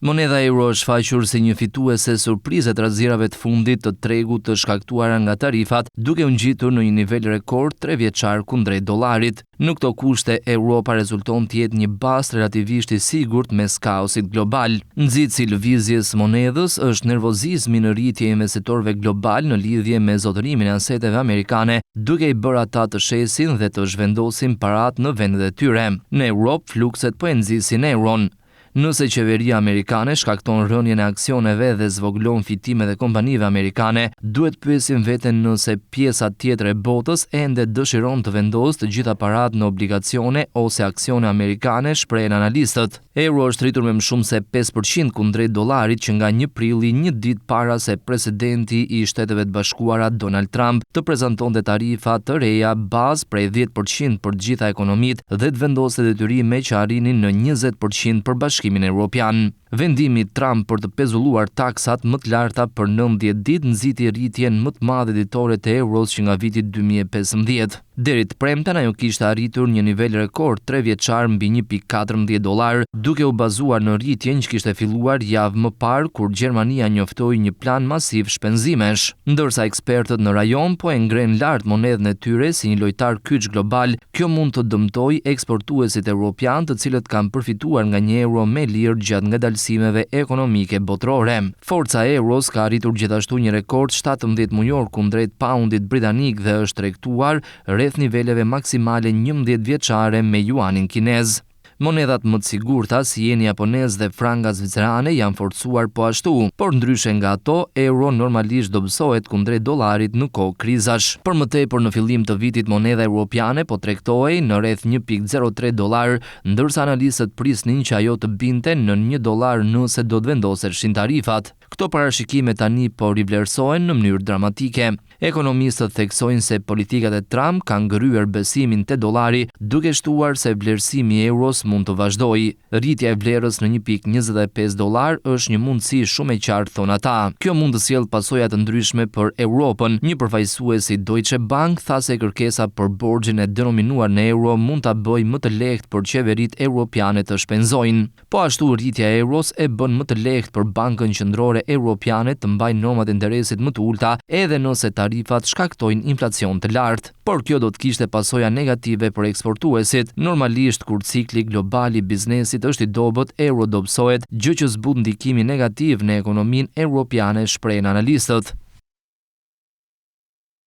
Monedha euro është shfaqur si një fituese surprize të razierave të fundit të tregut të shkaktuara nga tarifat, duke u ngjitur në një nivel rekord 3 vjeçar kundrejt dollarit. Në këto kushte, Europa rezulton të jetë një bazë relativisht i sigurt mes kaosit global. Nxitsi i lëvizjes monedhës është nervozizmi në rritje e investitorëve global në lidhje me zotërimin e aseteve amerikane, duke i bërë ata të shesin dhe të zhvendosin parat në vendet e tyre. Në Europë, flukset po e nxisin euron. Nëse qeveria amerikane shkakton rënien e aksioneve dhe zvoglon fitimet e kompanive amerikane, duhet pyesim veten nëse pjesa tjetër e botës ende dëshiron të vendosë të gjitha paratë në obligacione ose aksione amerikane, shprehen analistët. Euro është rritur me më shumë se 5% kundrejt dollarit që nga 1 prilli, një ditë para se presidenti i Shteteve të Bashkuara Donald Trump të prezantonte tarifa të reja bazë prej 10% për të gjitha ekonomitë dhe të vendoste detyrime që arrinin në 20% për Bashkimin Evropian. Vendimi i Trump për të pezulluar taksat më të larta për 19 ditë nxiti rritjen më të madhe ditore të euros që nga viti 2015. Deri të premten ajo kishte arritur një nivel rekord 3 vjeçar mbi 1.14 dollar, duke u bazuar në rritjen që kishte filluar javë më parë kur Gjermania njoftoi një plan masiv shpenzimesh. Ndërsa ekspertët në rajon po e ngren lart monedhën e tyre si një lojtar kyç global, kjo mund të dëmtojë eksportuesit evropian, të cilët kanë përfituar nga një euro me lirë gjatë ngadalësimeve ekonomike botërore. Forca e euros ka arritur gjithashtu një rekord 17 mujor kundrejt poundit britanik dhe është tregtuar rreth niveleve maksimale 11 vjeçare me juanin kinez. Monedhat më të sigurta si jeni japonez dhe franga zvicerane janë forcuar po ashtu, por ndryshe nga ato, euro normalisht dobësohet kundrejt dollarit në kohë krizash. Për më tepër në fillim të vitit monedha europiane po tregtohej në rreth 1.03 dollar, ndërsa analistët prisnin që ajo të binte në 1 dollar nëse do të vendoseshin tarifat. Këto parashikime tani po rivlerësohen në mënyrë dramatike. Ekonomistët theksojnë se politikat e Trump kanë ngëryer besimin te dollari, duke shtuar se vlerësimi i euros mund të vazhdojë. Rritja e vlerës në 1.25 dollar është një mundësi shumë e qartë, thon ata. Kjo mund të sjellë pasoja të ndryshme për Europën. Një përfaqësues i Deutsche Bank tha se kërkesa për borxhin e denominuar në euro mund ta bëjë më të lehtë për qeveritë europiane të shpenzojnë. Po ashtu rritja e euros e bën më të lehtë për Bankën Qendrore Europiane të mbajnë normat e interesit më të ulta, edhe nëse tarifat shkaktojnë inflacion të lartë. Por kjo do të kishte pasoja negative për eksportuesit. Normalisht kur cikli global i biznesit është i dobët, euro dobësohet, gjë që zbut ndikimi negativ në ekonominë europiane, shprehen analistët.